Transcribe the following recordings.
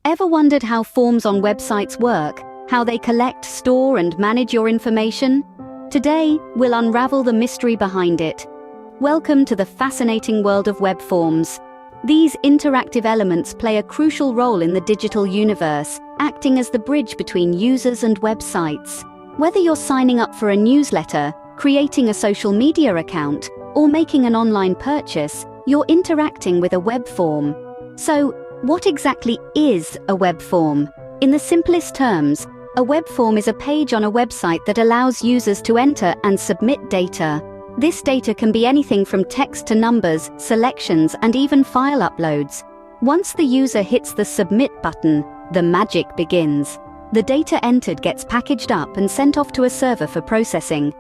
Ever wondered how forms on websites work, how they collect, store, and manage your information? Today, we'll unravel the mystery behind it. Welcome to the fascinating world of web forms. These interactive elements play a crucial role in the digital universe, acting as the bridge between users and websites. Whether you're signing up for a newsletter, creating a social media account, or making an online purchase, you're interacting with a web form. So, what exactly is a web form? In the simplest terms, a web form is a page on a website that allows users to enter and submit data. This data can be anything from text to numbers, selections, and even file uploads. Once the user hits the Submit button, the magic begins. The data entered gets packaged up and sent off to a server for processing.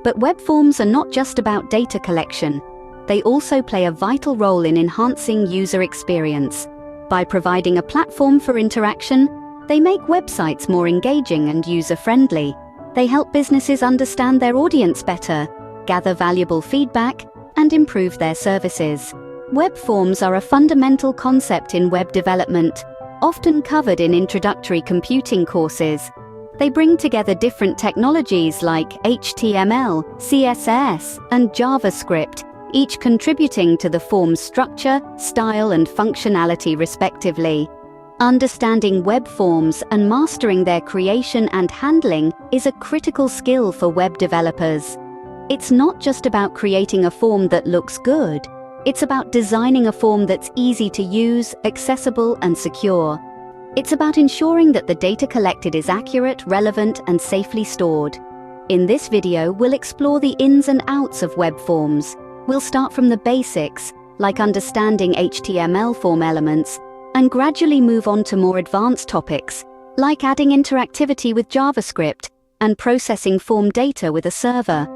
But web forms are not just about data collection. They also play a vital role in enhancing user experience. By providing a platform for interaction, they make websites more engaging and user-friendly. They help businesses understand their audience better, gather valuable feedback, and improve their services. Web forms are a fundamental concept in web development, often covered in introductory computing courses. They bring together different technologies like HTML, CSS, and JavaScript, each contributing to the form's structure, style, and functionality respectively. Understanding web forms and mastering their creation and handling is a critical skill for web developers. It's not just about creating a form that looks good. It's about designing a form that's easy to use, accessible, and secure. It's about ensuring that the data collected is accurate, relevant, and safely stored. In this video, we'll explore the ins and outs of web forms. We'll start from the basics, like understanding HTML form elements, and gradually move on to more advanced topics, like adding interactivity with JavaScript and processing form data with a server.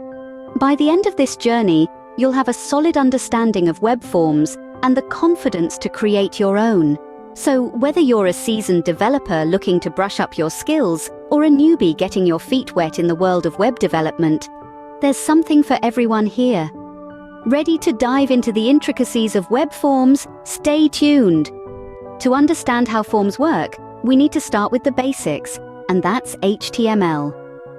By the end of this journey, you'll have a solid understanding of web forms and the confidence to create your own. So, whether you're a seasoned developer looking to brush up your skills or a newbie getting your feet wet in the world of web development, there's something for everyone here. Ready to dive into the intricacies of web forms? Stay tuned! To understand how forms work, we need to start with the basics, and that's HTML.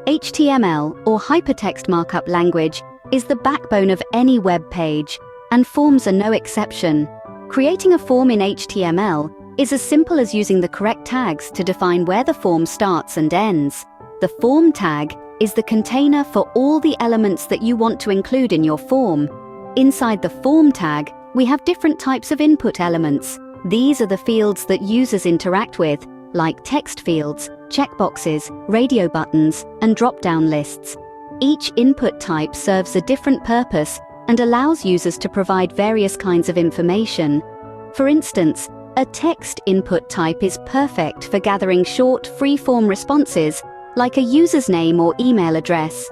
HTML, or Hypertext Markup Language, is the backbone of any web page, and forms are no exception. Creating a form in HTML is as simple as using the correct tags to define where the form starts and ends. The form tag is the container for all the elements that you want to include in your form. Inside the form tag, we have different types of input elements. These are the fields that users interact with, like text fields, checkboxes, radio buttons, and drop-down lists. Each input type serves a different purpose and allows users to provide various kinds of information. For instance, a text input type is perfect for gathering short, free-form responses, like a user's name or email address.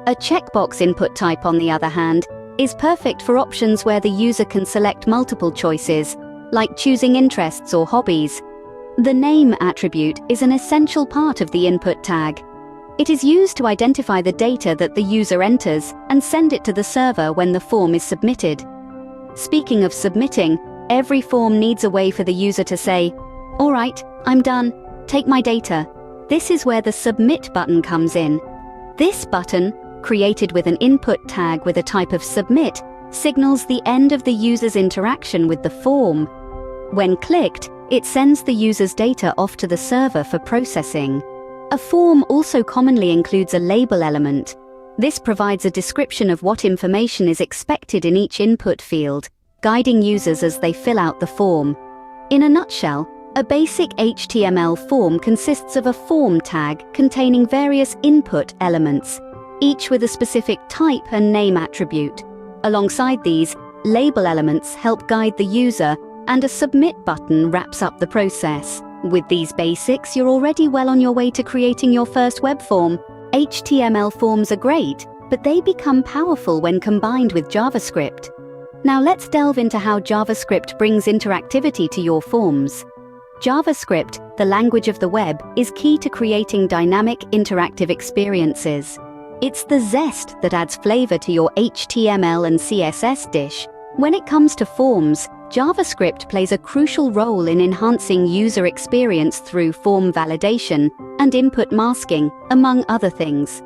A checkbox input type, on the other hand, is perfect for options where the user can select multiple choices, like choosing interests or hobbies. The name attribute is an essential part of the input tag. It is used to identify the data that the user enters and send it to the server when the form is submitted. Speaking of submitting, every form needs a way for the user to say, "All right, I'm done, take my data." This is where the Submit button comes in. This button, created with an input tag with a type of submit, signals the end of the user's interaction with the form. When clicked, it sends the user's data off to the server for processing. A form also commonly includes a label element. This provides a description of what information is expected in each input field, guiding users as they fill out the form. In a nutshell, a basic HTML form consists of a form tag containing various input elements, each with a specific type and name attribute. Alongside these, label elements help guide the user, and a submit button wraps up the process. With these basics, you're already well on your way to creating your first web form. HTML forms are great, but they become powerful when combined with JavaScript. Now let's delve into how JavaScript brings interactivity to your forms. JavaScript, the language of the web, is key to creating dynamic, interactive experiences. It's the zest that adds flavor to your HTML and CSS dish. When it comes to forms, JavaScript plays a crucial role in enhancing user experience through form validation and input masking, among other things.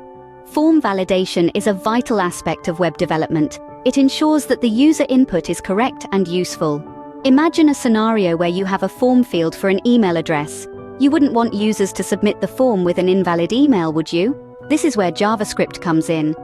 Form validation is a vital aspect of web development. It ensures that the user input is correct and useful. Imagine a scenario where you have a form field for an email address. You wouldn't want users to submit the form with an invalid email, would you? This is where JavaScript comes in.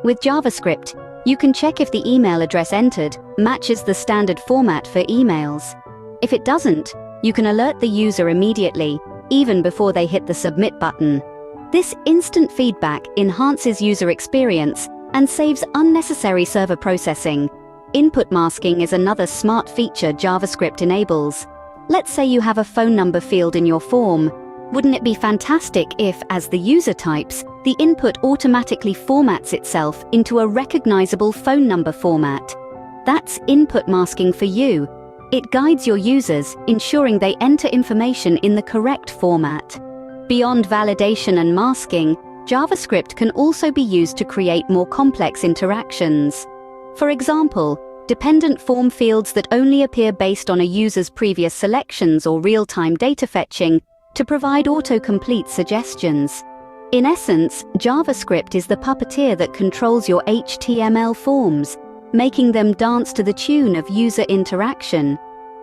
With JavaScript, you can check if the email address entered matches the standard format for emails. If it doesn't, you can alert the user immediately, even before they hit the submit button. This instant feedback enhances user experience and saves unnecessary server processing. Input masking is another smart feature JavaScript enables. Let's say you have a phone number field in your form. Wouldn't it be fantastic if, as the user types, the input automatically formats itself into a recognizable phone number format? That's input masking for you. It guides your users, ensuring they enter information in the correct format. Beyond validation and masking, JavaScript can also be used to create more complex interactions. For example, dependent form fields that only appear based on a user's previous selections or real-time data fetching to provide autocomplete suggestions. In essence, JavaScript is the puppeteer that controls your HTML forms, making them dance to the tune of user interaction.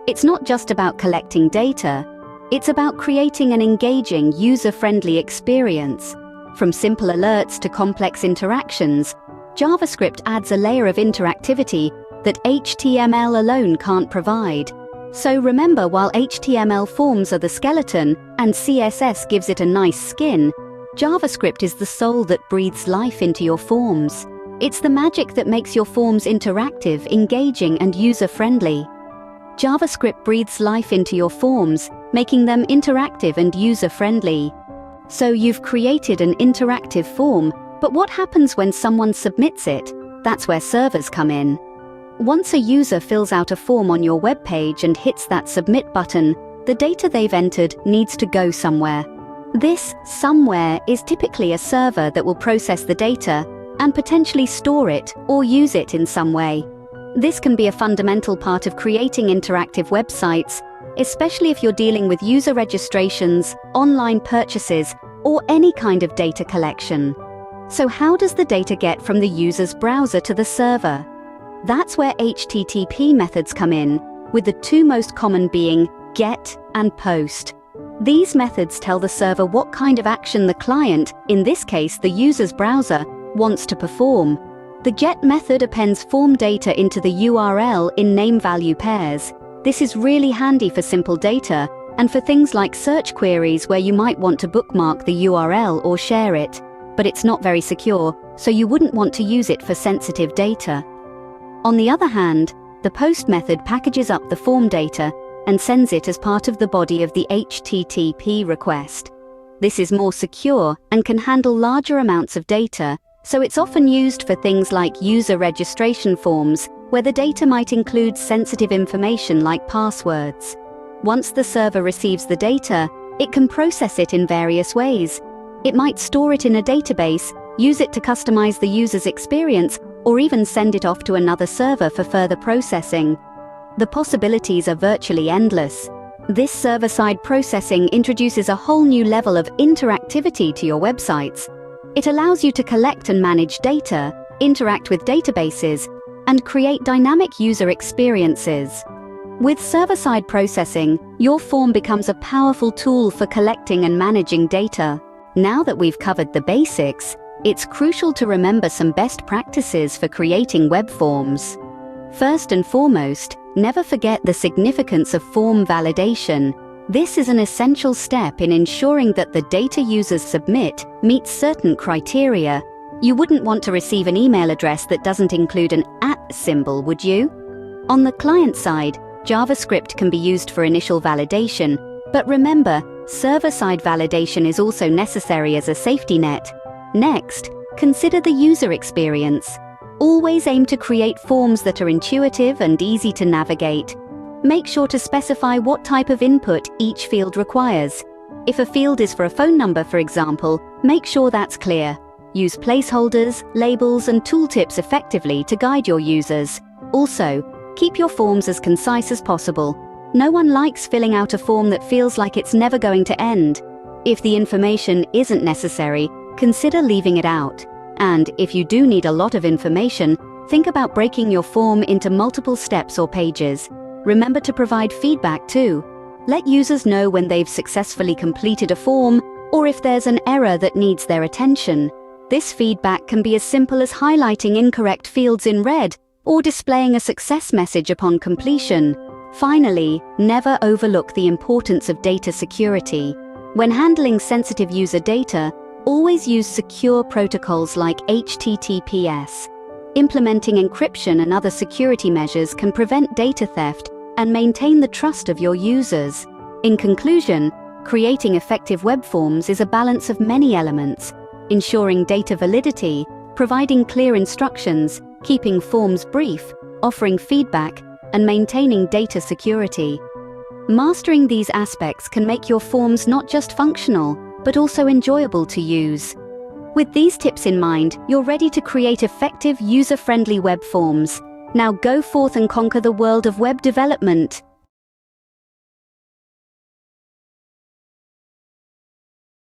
It's not just about collecting data, it's about creating an engaging, user-friendly experience. From simple alerts to complex interactions, JavaScript adds a layer of interactivity that HTML alone can't provide. So remember, while HTML forms are the skeleton and CSS gives it a nice skin, JavaScript is the soul that breathes life into your forms. It's the magic that makes your forms interactive, engaging, and user-friendly. JavaScript breathes life into your forms, making them interactive and user-friendly. So you've created an interactive form, but what happens when someone submits it? That's where servers come in. Once a user fills out a form on your web page and hits that submit button, the data they've entered needs to go somewhere. This somewhere is typically a server that will process the data and potentially store it or use it in some way. This can be a fundamental part of creating interactive websites, especially if you're dealing with user registrations, online purchases, or any kind of data collection. So how does the data get from the user's browser to the server? That's where HTTP methods come in, with the two most common being GET and POST. These methods tell the server what kind of action the client, in this case the user's browser, wants to perform. The GET method appends form data into the URL in name-value pairs. This is really handy for simple data and for things like search queries where you might want to bookmark the URL or share it, but it's not very secure, so you wouldn't want to use it for sensitive data. On the other hand, the POST method packages up the form data and sends it as part of the body of the HTTP request. This is more secure and can handle larger amounts of data, so it's often used for things like user registration forms, where the data might include sensitive information like passwords. Once the server receives the data, it can process it in various ways. It might store it in a database, use it to customize the user's experience, or even send it off to another server for further processing. The possibilities are virtually endless. This server-side processing introduces a whole new level of interactivity to your websites. It allows you to collect and manage data, interact with databases, and create dynamic user experiences. With server-side processing, your form becomes a powerful tool for collecting and managing data. Now that we've covered the basics, it's crucial to remember some best practices for creating web forms. First and foremost, never forget the significance of form validation. This is an essential step in ensuring that the data users submit meets certain criteria. You wouldn't want to receive an email address that doesn't include an @ symbol, would you? On the client side, JavaScript can be used for initial validation, but remember, server-side validation is also necessary as a safety net. Next, consider the user experience. Always aim to create forms that are intuitive and easy to navigate. Make sure to specify what type of input each field requires. If a field is for a phone number, for example, make sure that's clear. Use placeholders, labels, and tooltips effectively to guide your users. Also, Keep your forms as concise as possible. No one likes filling out a form that feels like it's never going to end. If the information isn't necessary, consider leaving it out. And if you do need a lot of information, think about breaking your form into multiple steps or pages. Remember to provide feedback too. Let users know when they've successfully completed a form or if there's an error that needs their attention. This feedback can be as simple as highlighting incorrect fields in red or displaying a success message upon completion. Finally, never overlook the importance of data security. When handling sensitive user data, always use secure protocols like HTTPS. Implementing encryption and other security measures can prevent data theft and maintain the trust of your users. In conclusion, creating effective web forms is a balance of many elements, ensuring data validity, providing clear instructions, keeping forms brief, offering feedback, and maintaining data security. Mastering these aspects can make your forms not just functional, but also enjoyable to use. With these tips in mind, you're ready to create effective, user-friendly web forms. Now go forth and conquer the world of web development.